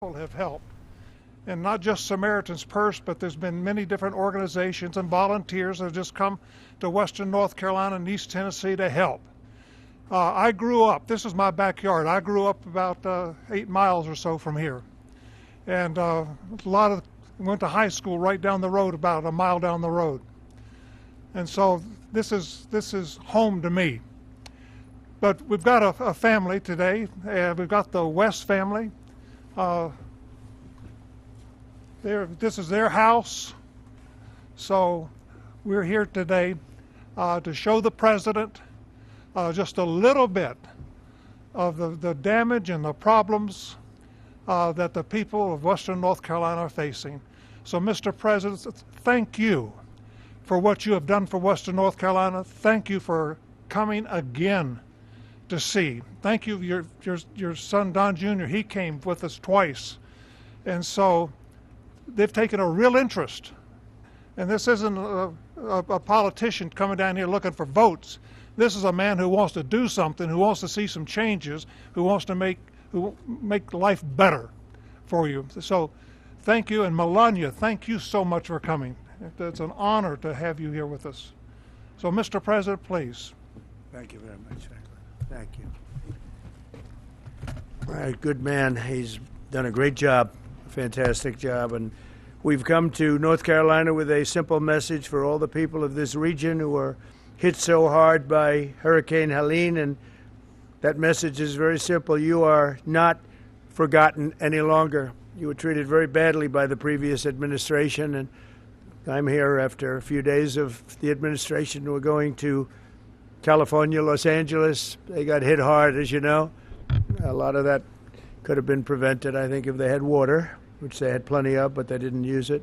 people have helped. And not just Samaritan's Purse, but there's been many different organizations and volunteers that have just come to Western North Carolina and East Tennessee to help. I grew up, this is my backyard, I grew up about 8 miles or so from here. And went to high school right down the road, about a mile down the road. And so this is home to me. But we've got a family today. We've got the West family. This is their house. So we're here today to show the president just a little bit of the damage and the problems that the people of Western North Carolina are facing. So, Mr. President, thank you for what you have done for Western North Carolina. Thank you for coming again to see. Thank you, your son Don Jr., he came with us twice. And so they've taken a real interest. And this isn't a politician coming down here looking for votes. This is a man who wants to do something, who wants to see some changes, who wants to make life better for you. So thank you. And Melania, thank you so much for coming. It's an honor to have you here with us. So, Mr. President, please. Thank you very much, Franklin. Thank you. All right, good man. He's done a great job, a fantastic job. And we've come to North Carolina with a simple message for all the people of this region who are hit so hard by Hurricane Helene. And that message is very simple. You are not forgotten any longer. You were treated very badly by the previous administration, and I'm here after a few days of the administration. We're going to California, Los Angeles. They got hit hard, as you know. A lot of that could have been prevented, I think, if they had water, which they had plenty of, but they didn't use it.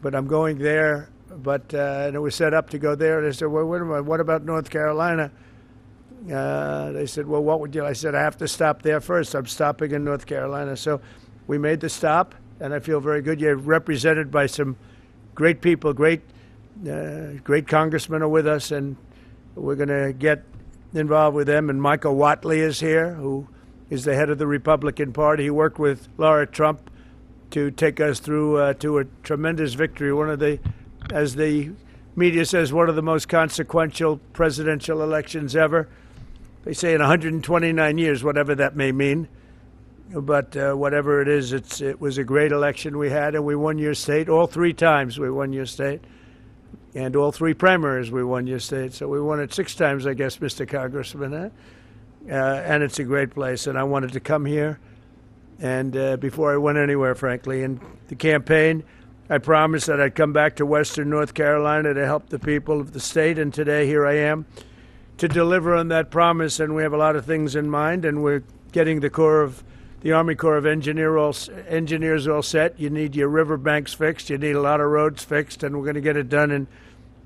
But I'm going there, and it was set up to go there. And I said, well, wait a minute, what about North Carolina? They said, well, what would you? I said, I have to stop there first. I'm stopping in North Carolina. So we made the stop, and I feel very good. You're represented by some great people, great congressmen are with us, and we're going to get involved with them. And Michael Whatley is here, who is the head of the Republican Party. He worked with Laura Trump to take us through to a tremendous victory, one of the, as the media says, one of the most consequential presidential elections ever. They say in 129 years, whatever that may mean. But whatever it is, it was a great election we had, and we won your state. All 3 times we won your state. And all 3 primaries we won your state. So we won it 6 times, I guess, Mr. Congressman. And it's a great place. And I wanted to come here. And before I went anywhere, frankly, in the campaign, I promised that I'd come back to Western North Carolina to help the people of the state. And today, here I am to deliver on that promise. And we have a lot of things in mind. And we're getting the Army Corps of Engineers all set. You need your riverbanks fixed. You need a lot of roads fixed, and we're going to get it done in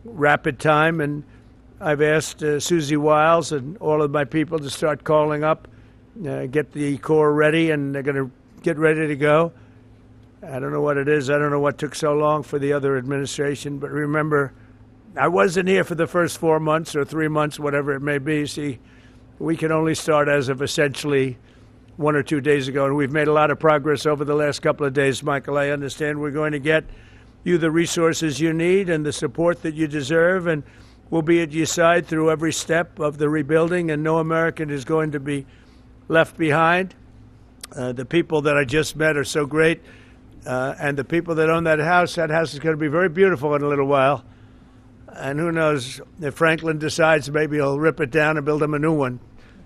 rapid time. And I've asked Susie Wiles and all of my people to start calling up, get the Corps ready, and they're going to get ready to go. I don't know what it is. I don't know what took so long for the other administration. But remember, I wasn't here for the first 4 months or 3 months, whatever it may be. See, we can only start as of essentially 1 or 2 days ago, and we've made a lot of progress over the last couple of days, Michael. I understand we're going to get you the resources you need and the support that you deserve, and we'll be at your side through every step of the rebuilding, and no American is going to be left behind. The people that I just met are so great, and the people that own that house is going to be very beautiful in a little while. And who knows, if Franklin decides, maybe he'll rip it down and build him a new one,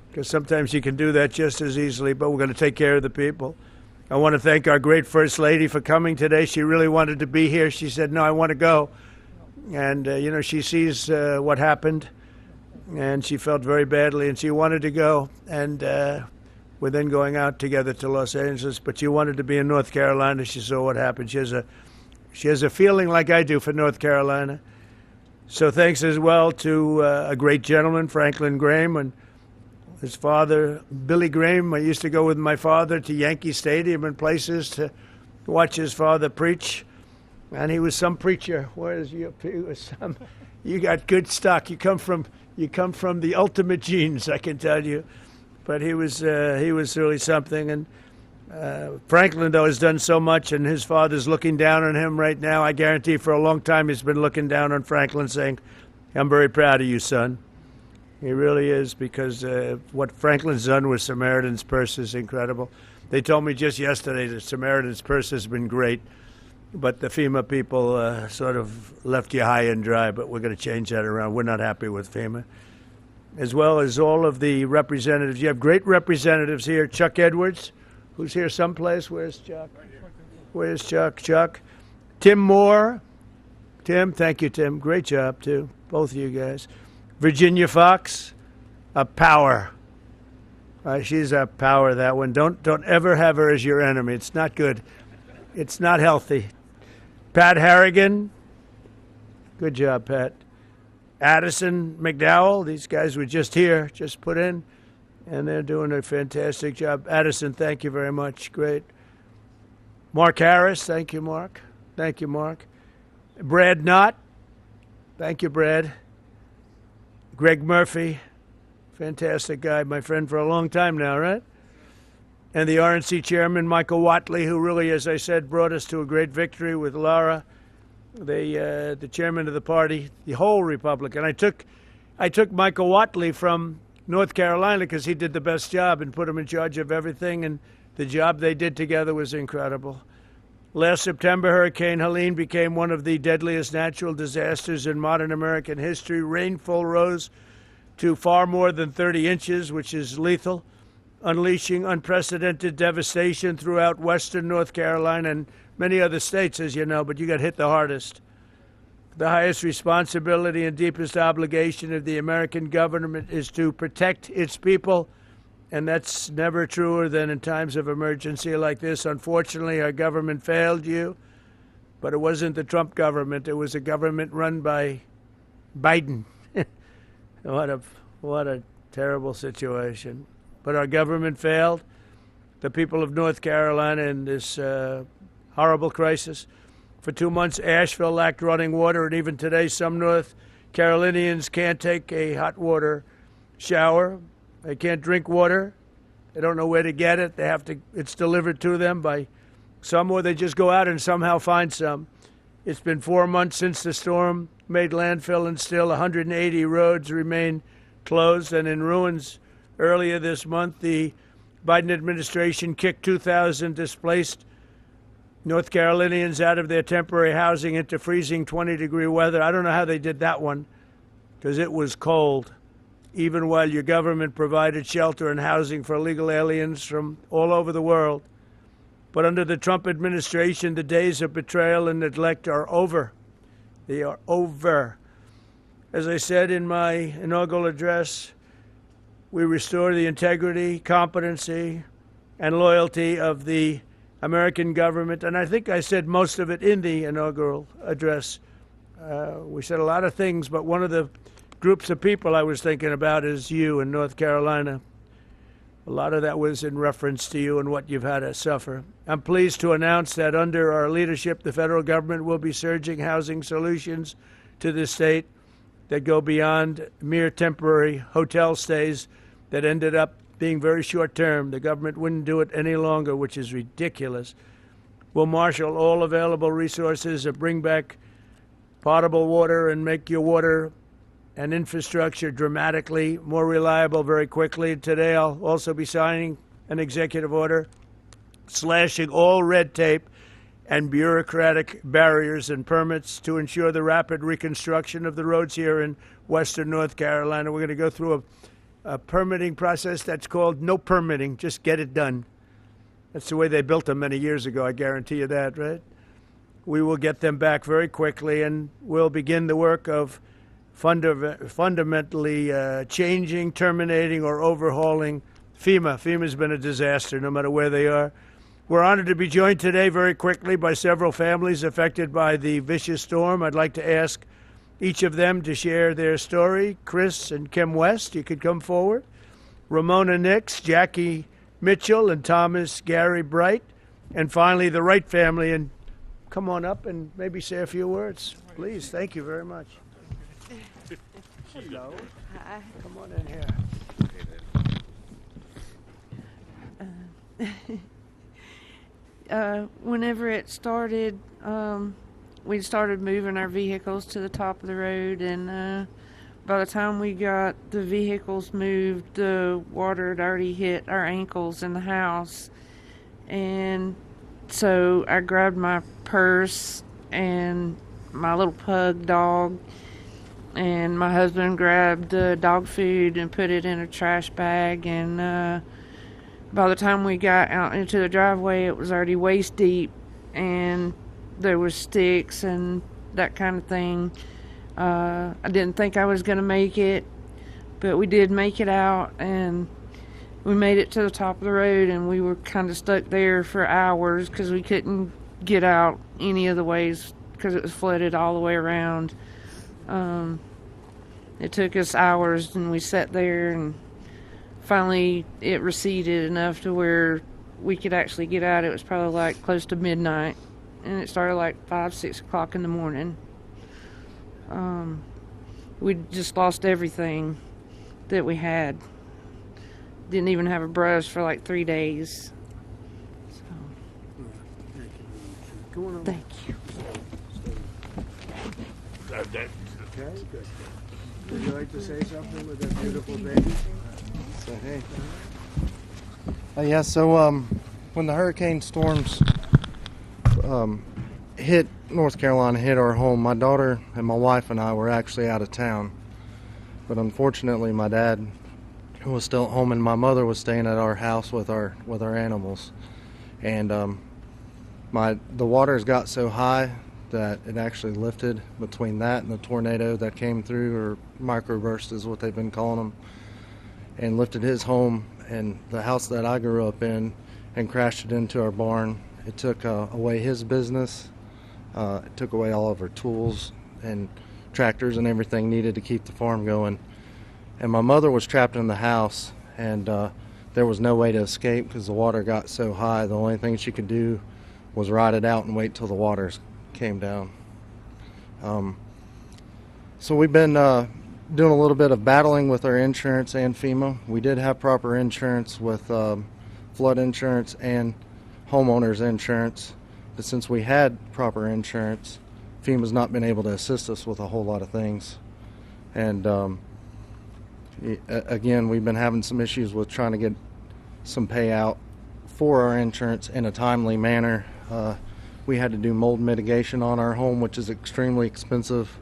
because sometimes you can do that just as easily, but we're going to take care of the people. I want to thank our great First Lady for coming today. She really wanted to be here. She said, no, I want to go. And, she sees what happened, and she felt very badly, and she wanted to go. And we're then going out together to Los Angeles, but she wanted to be in North Carolina. She saw what happened. She has a feeling like I do for North Carolina. So thanks as well to a great gentleman, Franklin Graham, and his father, Billy Graham. I used to go with my father to Yankee Stadium and places to watch his father preach. And he was some preacher. You got good stock. You come from the ultimate genes, I can tell you. But he was really something. And Franklin, though, has done so much, and his father's looking down on him right now. I guarantee for a long time he's been looking down on Franklin, saying, I'm very proud of you, son. He really is, because what Franklin's done with Samaritan's Purse is incredible. They told me just yesterday that Samaritan's Purse has been great, but the FEMA people sort of left you high and dry, but we're going to change that around. We're not happy with FEMA. As well as all of the representatives. You have great representatives here. Chuck Edwards, who's here someplace. Where's Chuck? Where's Chuck? Chuck. Tim Moore. Tim, thank you, Tim. Great job, too. Both of you guys. Virginia Fox, a power. She's a power, that one. Don't ever have her as your enemy. It's not good. It's not healthy. Pat Harrigan. Good job, Pat. Addison McDowell. These guys were just here, just put in, and they're doing a fantastic job. Addison, thank you very much. Great. Mark Harris. Thank you, Mark. Thank you, Mark. Brad Knott. Thank you, Brad. Greg Murphy. Fantastic guy, my friend for a long time now, right? And the RNC chairman, Michael Watley, who really, as I said, brought us to a great victory with Laura, the chairman of the party, the whole Republican. I took Michael Watley from North Carolina because he did the best job and put him in charge of everything, and the job they did together was incredible. Last September, Hurricane Helene became one of the deadliest natural disasters in modern American history. Rainfall rose to far more than 30 inches, which is lethal, unleashing unprecedented devastation throughout western North Carolina and many other states, as you know, but you got hit the hardest. The highest responsibility and deepest obligation of the American government is to protect its people, and that's never truer than in times of emergency like this. Unfortunately, our government failed you, but it wasn't the Trump government. It was a government run by Biden. What a terrible situation. But our government failed the people of North Carolina in this horrible crisis. For 2 months, Asheville lacked running water, and even today, some North Carolinians can't take a hot water shower. They can't drink water. They don't know where to get it. It's delivered to them by some, or they just go out and somehow find some. It's been 4 months since the storm made landfill, and still 180 roads remain closed and in ruins. Earlier this month, the Biden administration kicked 2,000 displaced North Carolinians out of their temporary housing into freezing 20-degree weather. I don't know how they did that one, because it was cold, even while your government provided shelter and housing for illegal aliens from all over the world. But under the Trump administration, the days of betrayal and neglect are over. They are over. As I said in my inaugural address, we restore the integrity, competency, and loyalty of the American government. And I think I said most of it in the inaugural address. We said a lot of things, but one of the groups of people I was thinking about is you in North Carolina. A lot of that was in reference to you and what you've had to suffer. I'm pleased to announce that under our leadership, the federal government will be surging housing solutions to the state that go beyond mere temporary hotel stays that ended up being very short-term. The government wouldn't do it any longer, which is ridiculous. We'll marshal all available resources and bring back potable water and make your water and infrastructure dramatically more reliable very quickly. Today, I'll also be signing an executive order slashing all red tape and bureaucratic barriers and permits to ensure the rapid reconstruction of the roads here in western North Carolina. We're going to go through a permitting process that's called no permitting, just get it done. That's the way they built them many years ago, I guarantee you that, right? We will get them back very quickly, and we'll begin the work of fundamentally changing, terminating, or overhauling FEMA. FEMA's been a disaster, no matter where they are. We're honored to be joined today very quickly by several families affected by the vicious storm. I'd like to ask each of them to share their story. Chris and Kim West, you could come forward. Ramona Nix, Jackie Mitchell, and Thomas Gary Bright. And finally, the Wright family. And come on up and maybe say a few words, please. Thank you very much. Hello. Hi. Come on in here. whenever it started, we started moving our vehicles to the top of the road, and by the time we got the vehicles moved, the water had already hit our ankles in the house. And so I grabbed my purse and my little pug dog, and my husband grabbed the dog food and put it in a trash bag, and by the time we got out into the driveway, it was already waist deep, and there was sticks and that kind of thing. I didn't think I was going to make it, but we did make it out, and we made it to the top of the road, and we were kind of stuck there for hours because we couldn't get out any of the ways because it was flooded all the way around. It took us hours, and we sat there, and finally it receded enough to where we could actually get out. It was probably like close to midnight, and it started like 5-6 o'clock in the morning. We just lost everything that we had. Didn't even have a brush for like 3 days. So, thank you. Okay, good. Would you like to say something with that beautiful baby? So, hey. When the hurricane storms hit North Carolina, hit our home, my daughter and my wife and I were actually out of town. But unfortunately, my dad was still at home, and my mother was staying at our house with our animals. And the waters got so high that it actually lifted between that and the tornado that came through, or microburst is what they've been calling them, and lifted his home and the house that I grew up in and crashed it into our barn. It took away his business. It took away all of our tools and tractors and everything needed to keep the farm going. And my mother was trapped in the house, and there was no way to escape because the water got so high. The only thing she could do was ride it out and wait till the waters came down. So we've been doing a little bit of battling with our insurance and FEMA. We did have proper insurance with flood insurance and homeowners insurance, but since we had proper insurance, FEMA's not been able to assist us with a whole lot of things. And again, we've been having some issues with trying to get some payout for our insurance in a timely manner. We had to do mold mitigation on our home, which is extremely expensive,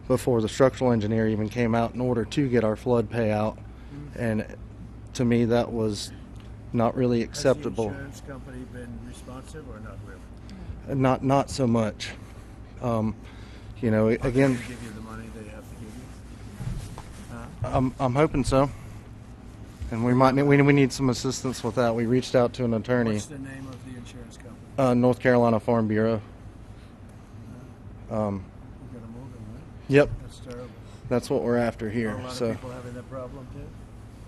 before the structural engineer even came out in order to get our flood payout. And to me, that was not really acceptable. Has the insurance company been responsive or not really? Not so much. Again, They give you the money they have to give you? I'm hoping so. And we need some assistance with that. We reached out to an attorney. What's the name of the insurance company? North Carolina Farm Bureau. You got them moving, right? Yep, That's terrible. that's what we're after Are here. a lot So of people having that problem too?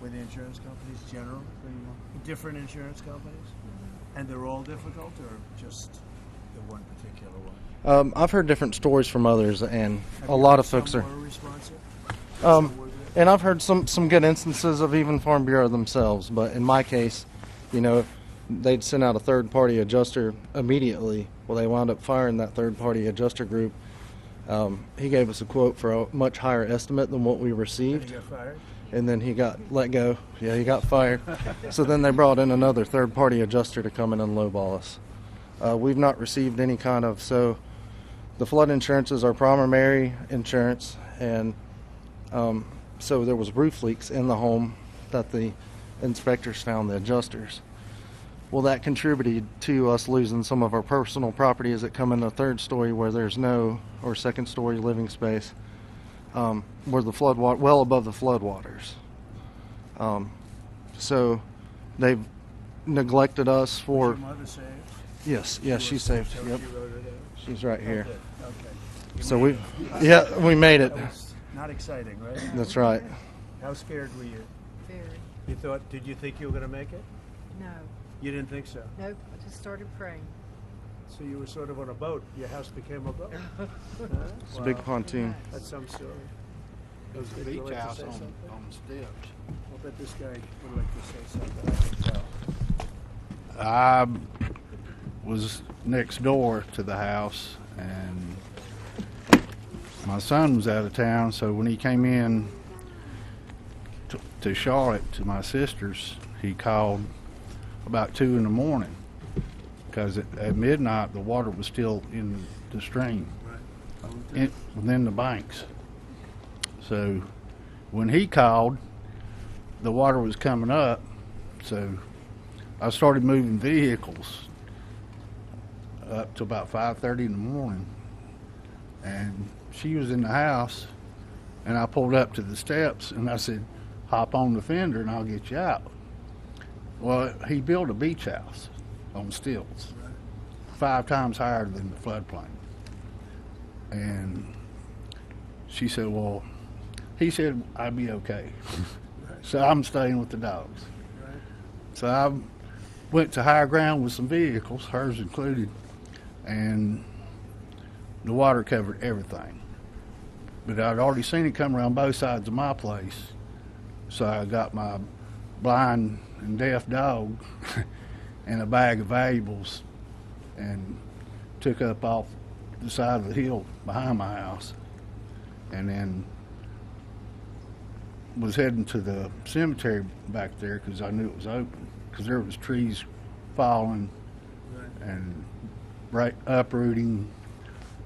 With the insurance companies, general? Different insurance companies? And they're all difficult, or just the one particular one? I've heard different stories from others, and Have a you lot heard of folks some are. were responsive? And I've heard some good instances of even Farm Bureau themselves, but in my case, they'd send out a third-party adjuster immediately. Well, they wound up firing that third-party adjuster group. He gave us a quote for a much higher estimate than what we And received, you got fired? and then he got let go. Yeah, he got fired. So then they brought in another third-party adjuster to come in and lowball us. We've not received any kind of, so the flood insurance is our primary insurance, and so there was roof leaks in the home that the inspectors found, the adjusters. Well, that contributed to us losing some of our personal property as it come in the third story where there's no, or second story living space, where the flood water, well above the flood waters. So they've neglected us for. Was your mother saved? Yes, she's saved. So Yep, you wrote it down? she's right here. Good. Okay. So we made it. That was not exciting, right? That's right. How scared were you? Very. Did you think you were going to make it? No. You didn't think so? Nope. I just started praying. So you were sort of on a boat. Your house became a boat. It's a big pontoon. That's some story. It was a Would you beach like to house say on something? the steps. I'll bet this guy would like to say something. I can tell. was next door to the house, and my son was out of town, so when he came in to Charlotte to my sister's, he called about 2 in the morning because at midnight the water was still in the stream, within the banks. So when he called, the water was coming up, so I started moving vehicles up to about 5:30 in the morning, and she was in the house, and I pulled up to the steps and I said, hop on the fender and I'll get you out. Well, he built a beach house on stilts, 5 times higher than the floodplain. And she said, well, he said I'd be okay. So I'm staying with the dogs. So I went to higher ground with some vehicles, hers included, and the water covered everything. But I'd already seen it come around both sides of my place. So I got my blind and deaf dog and a bag of valuables and took up off the side of the hill behind my house, and then was heading to the cemetery back there because I knew it was open, because there was trees falling and uprooting.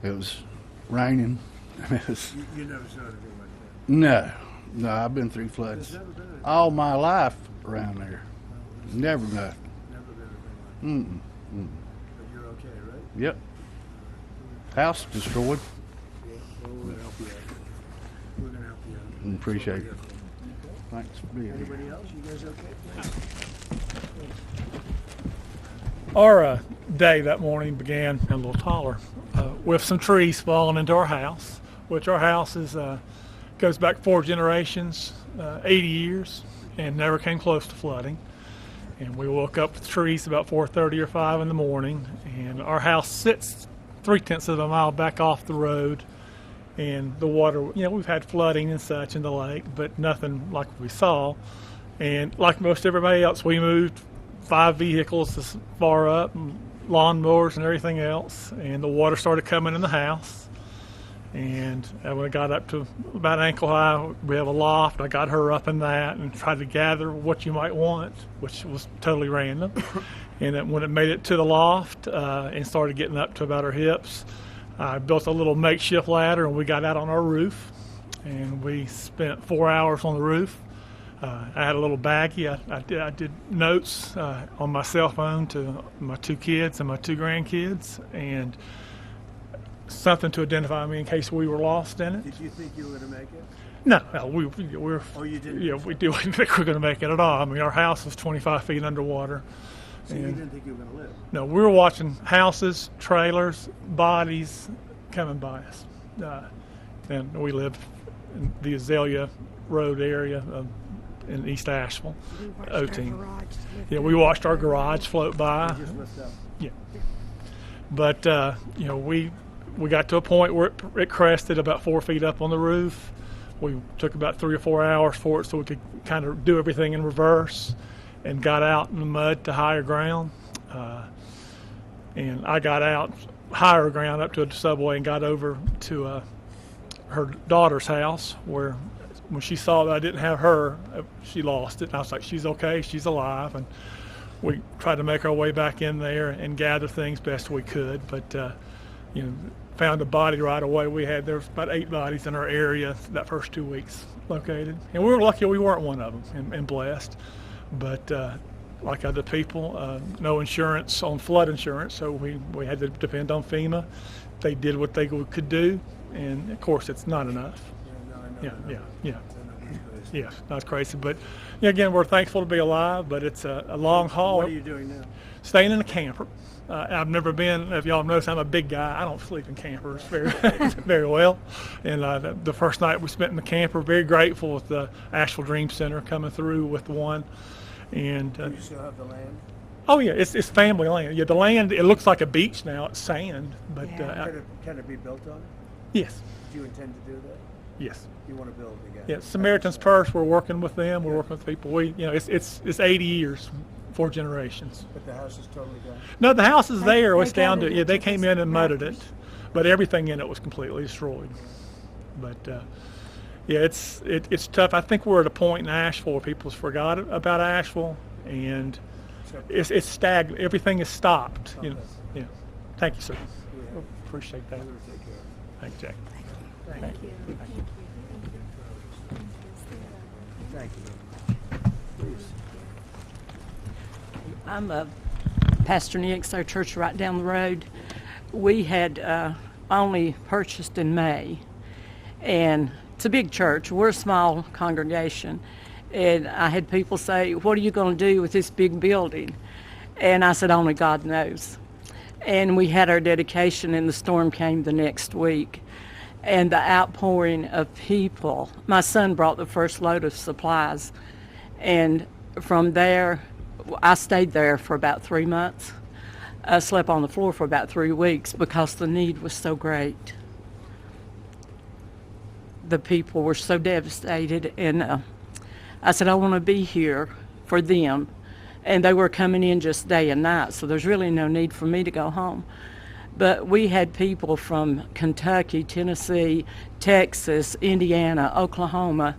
It was raining. It was, You never saw anything like that? no, I've been through floods There's never been anything. all my life around there. Never nothing. Never been anything like that. Mm-mm. But you're okay, right? Yep. House destroyed. Yeah. Well, we're gonna help you out. We're gonna help you out. Appreciate it. Thanks for being here. Anybody else? You guys okay? Our day that morning began a little taller with some trees falling into our house, which our house is goes back 4 generations, 80 years, and never came close to flooding. And we woke up with trees about 4:30 or 5 in the morning, and our house sits 3/10 of a mile back off the road, and the water, we've had flooding and such in the lake, but nothing like we saw. And like most everybody else, we moved 5 vehicles this far up, and lawnmowers and everything else, and the water started coming in the house. And when it got up to about ankle high, we have a loft. I got her up in that and tried to gather what you might want, which was totally random. And when it made it to the loft and started getting up to about her hips, I built a little makeshift ladder and we got out on our roof. And we spent 4 hours on the roof. I had a little baggie. I did notes on my cell phone to my 2 kids and my 2 grandkids, and something to identify me in case we were lost in it. Did you think you were gonna make it? No, we're. Oh, you didn't? Yeah, we didn't think we were going to make it at all. I mean, our house was 25 feet underwater. So you didn't think you were gonna live? No, we were watching houses, trailers, bodies coming by us. And we lived in the Azalea Road area in East Asheville, O-Team. Yeah, we watched our garage float by. You just lift up. Yeah. But, we got to a point where it crested about 4 feet up on the roof. We took about 3 or 4 hours for it so we could kind of do everything in reverse, and got out in the mud to higher ground. And I got out higher ground up to the subway and got over to her daughter's house, where when she saw that I didn't have her, she lost it. And I was like, she's okay, she's alive. And we tried to make our way back in there and gather things best we could. But, found a body right away. There was about 8 bodies in our area that first 2 weeks located. And we were lucky we weren't one of them, and blessed. But like other people, no insurance on flood insurance, so we had to depend on FEMA. They did what they could do, and of course it's not enough. Yeah. Yes, that's crazy. But again, we're thankful to be alive, but it's a long haul. What are you doing now? Staying in a camper. I've never been, if y'all notice, I'm a big guy. I don't sleep in campers very well. And the first night we spent in the camper, very grateful with the Asheville Dream Center coming through with one. And Do you still have the land? oh yeah, it's family land. Yeah, the land, it looks like a beach now. It's sand, but Can it be built on? yes, Do you intend to do that? yes. You want to build again? Yeah, Samaritan's Purse. We're working with them. We're working with people. It's 80 years 4 generations. But the house is totally gone. No, the house is there. they It's down to, gutted yeah, it they to came this in and mudded it. mattress. But everything in it was completely destroyed. But yeah, it's tough. I think we're at a point in Asheville where people's forgot about Asheville, and it's stagnant. Everything is stopped. You know. Yeah. Thank you, sir. Appreciate that. Thank you, Jack. Thank you. Thank you. Please. I'm a Pastor Nick's, our church right down the road. We had only purchased in May, and it's a big church. We're a small congregation, and I had people say, "What are you going to do with this big building?" And I said, "Only God knows." And we had our dedication, and the storm came the next week. And the outpouring of people, my son brought the first load of supplies, and from there, I stayed there for about 3 months. I slept on the floor for about 3 weeks because the need was so great. The people were so devastated, and I said, I want to be here for them. And they were coming in just day and night, so there's really no need for me to go home. But we had people from Kentucky, Tennessee, Texas, Indiana, Oklahoma,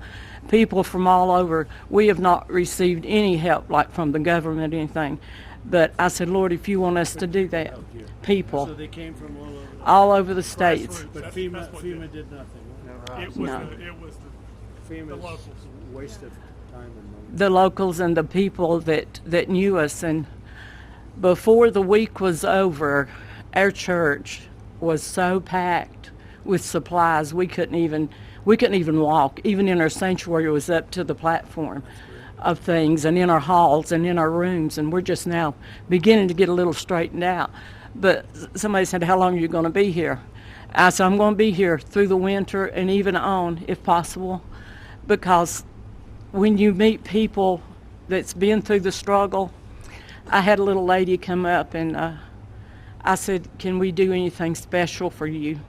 people from all over. We have not received any help, like from the government or anything. But I said, Lord, if you want us to do that, So people they came from all over the states. But That's FEMA what FEMA did nothing. It was No. it was the FEMA's locals. waste of time and money. The locals and the people that knew us. And before the week was over, our church was so packed with supplies we couldn't even walk. Even in our sanctuary, it was up to the platform of things, and in our halls and in our rooms, and we're just now beginning to get a little straightened out. But somebody said, how long are you going to be here? I said, I'm going to be here through the winter and even on, if possible, because when you meet people that's been through the struggle, I had a little lady come up, and I said, can we do anything special for you?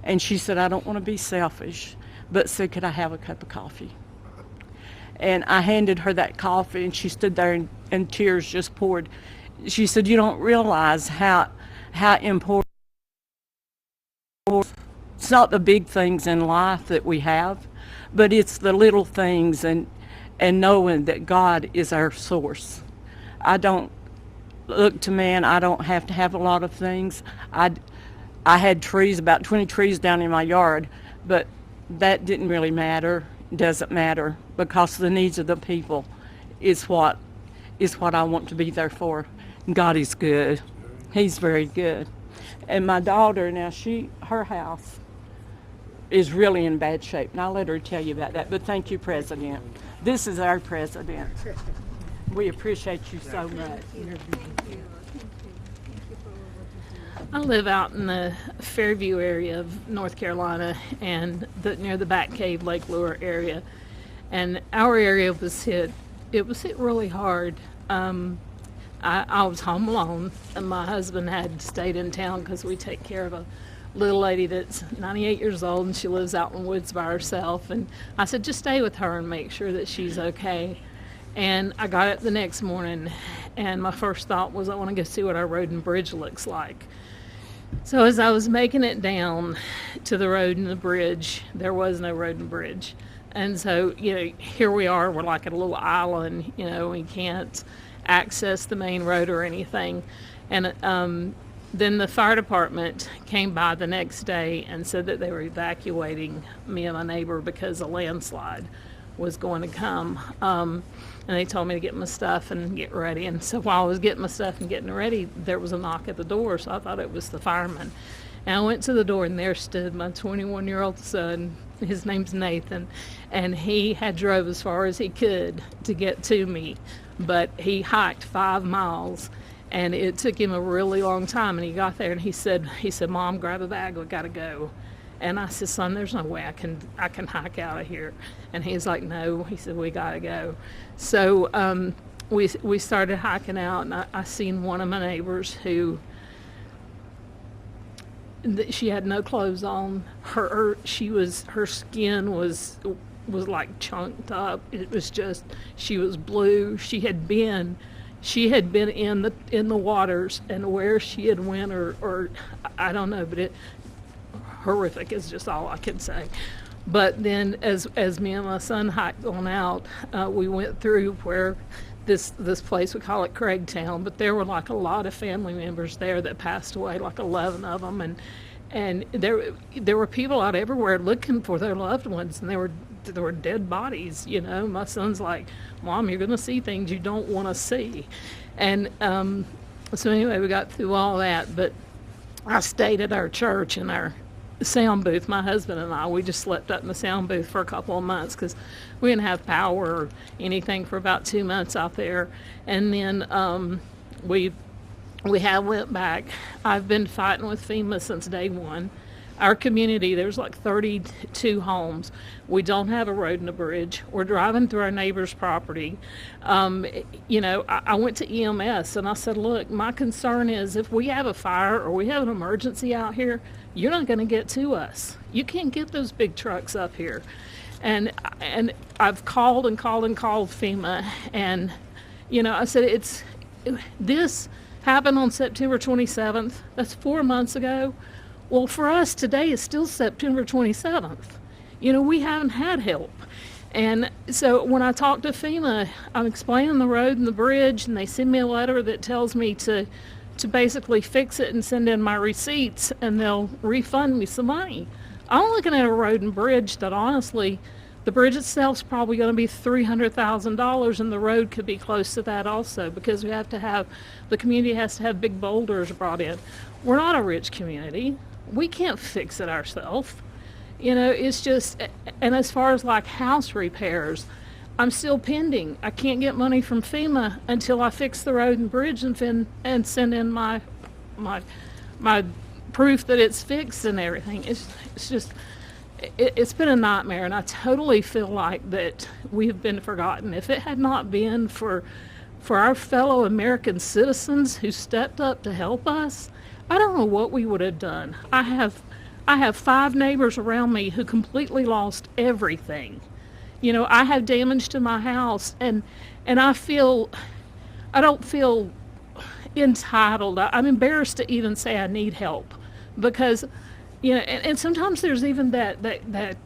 And she said, I don't want to be selfish, but said, could I have a cup of coffee? And I handed her that coffee, and she stood there, and tears just poured. She said, you don't realize how important. It's not the big things in life that we have, but it's the little things, and knowing that God is our source. I don't look to man. I don't have to have a lot of things. I had trees, about 20 trees down in my yard, but that didn't really matter. Doesn't matter, because the needs of the people is what I want to be there for. God is good. He's very good. And my daughter now, her house is really in bad shape, and I'll let her tell you about that. But thank you, President. This is our president. We appreciate you so much. I live out in the Fairview area of North Carolina, and near the Bat Cave, Lake Lure area. And our area was hit. It was hit really hard. I was home alone, and my husband had stayed in town because we take care of a little lady that's 98 years old, and she lives out in the woods by herself. And I said, just stay with her and make sure that she's okay. And I got up the next morning, and my first thought was, I want to go see what our road and bridge looks like. So as I was making it down to the road and the bridge, there was no road and bridge. And so, here we are, we're like at a little island, we can't access the main road or anything. And then the fire department came by the next day and said that they were evacuating me and my neighbor because a landslide was going to come. And they told me to get my stuff and get ready. And so while I was getting my stuff and getting ready, there was a knock at the door, so I thought it was the fireman. And I went to the door, and there stood my 21-year-old son. His name's Nathan, and he had drove as far as he could to get to me, but he hiked 5 miles, and it took him a really long time. And he got there, and he said, Mom, grab a bag, we gotta go. And I said, son, there's no way I can hike out of here. And he's like, no. He said, we gotta go. So we started hiking out, and I seen one of my neighbors who, she had no clothes on. Her skin was like chunked up. It was just, she was blue. She had been, she had been in the waters, and where she had went, or I don't know, but it horrific is just all I can say. But then as me and my son hiked on out, we went through where this place, we call it Craigtown, but there were like a lot of family members there that passed away, like 11 of them, and there were people out everywhere looking for their loved ones, and there were dead bodies. You know, my son's like, "Mom, you're going to see things you don't want to see," and so anyway, we got through all that. But I stayed at our church in our sound booth. My husband and I, we just slept up in the sound booth for a couple of months because we didn't have power or anything for about 2 months out there. And then we went back. I've been fighting with FEMA since day one. Our community, there's like 32 homes. We don't have a road and a bridge. We're driving through our neighbor's property. You know, I went to EMS and I said, look, my concern is if we have a fire or we have an emergency out here, you're not going to get to us. You can't get those big trucks up here. And I've called and called and called FEMA, and you know, I said, this happened on September 27th. That's 4 months ago. Well, for us today is still September 27th. You know, we haven't had help. And so when I talk to FEMA, I'm explaining the road and the bridge, and they send me a letter that tells me to basically fix it and send in my receipts, and they'll refund me some money. I'm looking at a road and bridge that honestly, the bridge itself's probably going to be $300,000, and the road could be close to that also, because the community has to have big boulders brought in. We're not a rich community. We can't fix it ourselves. You know, it's just, and as far as like house repairs, I'm still pending. I can't get money from FEMA until I fix the road and bridge and send in my proof that it's fixed and everything. It's been a nightmare, and I totally feel like that we've been forgotten. If it had not been for our fellow American citizens who stepped up to help us, I don't know what we would have done. I have 5 neighbors around me who completely lost everything. You know, I have damage to my house, and I don't feel entitled. I'm embarrassed to even say I need help, because, you know, and sometimes there's even that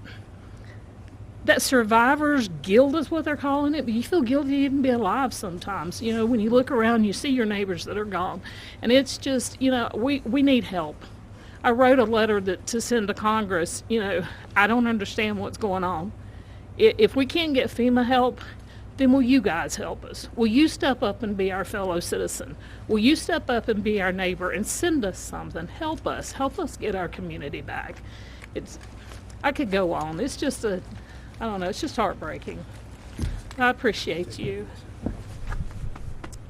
survivor's guilt is what they're calling it, but you feel guilty to even be alive sometimes. You know, when you look around, you see your neighbors that are gone, and it's just, you know, we need help. I wrote a letter to send to Congress. You know, I don't understand what's going on. If we can't get FEMA help, then will you guys help us? Will you step up and be our fellow citizen? Will you step up and be our neighbor and send us something? Help us get our community back. I could go on. It's just I don't know, it's just heartbreaking. I appreciate you.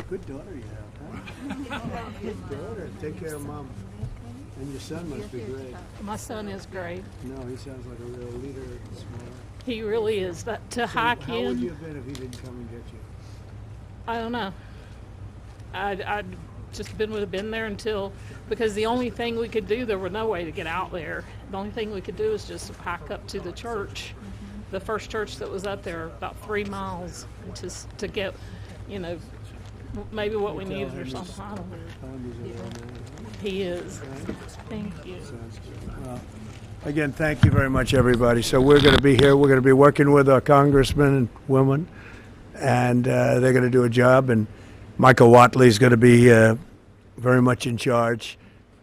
Good daughter you have, huh? Good daughter. Take care of Mom. And your son must be great. My son is great. No, he sounds like a real leader and smart. He really is. Hike How would in, you have been if he didn't come and get you? I don't know. I'd just would have been there because the only thing we could do, there were no way to get out there. The only thing we could do is just hike up to the church, the first church that was up there, about 3 miles, just to get, you know, maybe what we needed or something. I don't know. He is. Thank you. Again, thank you very much, everybody. So we're going to be here. We're going to be working with our congressmen and women, and they're going to do a job. And Michael Watley is going to be very much in charge,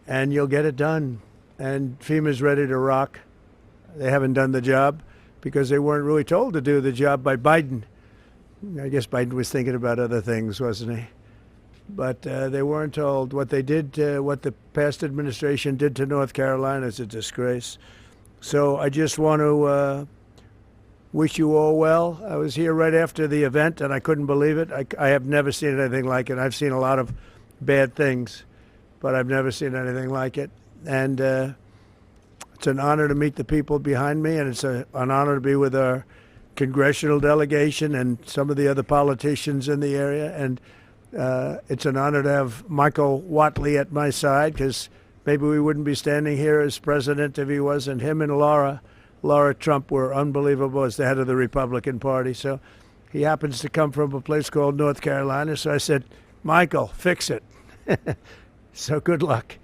and you'll get it done. And FEMA's ready to rock. They haven't done the job because they weren't really told to do the job by Biden. I guess Biden was thinking about other things, wasn't he? But they weren't told. What they did, what the past administration did to North Carolina is a disgrace. So I just want to wish you all well. I was here right after the event, and I couldn't believe it. I have never seen anything like it. I've seen a lot of bad things, but I've never seen anything like it. And it's an honor to meet the people behind me, and it's an honor to be with our congressional delegation and some of the other politicians in the area. And it's an honor to have Michael Watley at my side, because maybe we wouldn't be standing here as president if he wasn't. Him and Laura Trump were unbelievable as the head of the Republican Party. So he happens to come from a place called North Carolina. So I said, Michael, fix it. So good luck.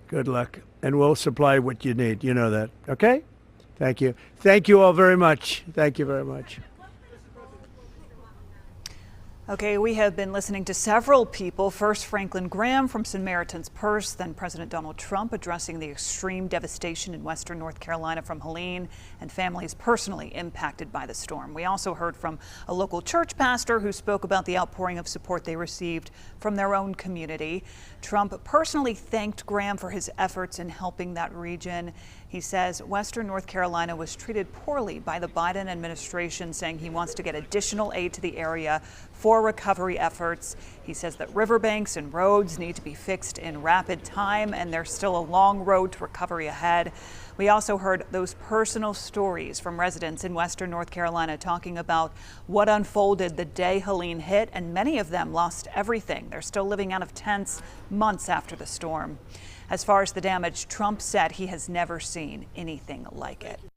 Good luck. And we'll supply what you need. You know that. Okay? Thank you. Thank you all very much. Thank you very much. Okay, we have been listening to several people. First, Franklin Graham from Samaritan's Purse, then President Donald Trump addressing the extreme devastation in western North Carolina from Helene and families personally impacted by the storm. We also heard from a local church pastor who spoke about the outpouring of support they received from their own community. Trump personally thanked Graham for his efforts in helping that region. He says western North Carolina was treated poorly by the Biden administration, saying he wants to get additional aid to the area for recovery efforts. He says that riverbanks and roads need to be fixed in rapid time, and there's still a long road to recovery ahead. We also heard those personal stories from residents in western North Carolina talking about what unfolded the day Helene hit, and many of them lost everything. They're still living out of tents months after the storm. As far as the damage, Trump said he has never seen anything like it.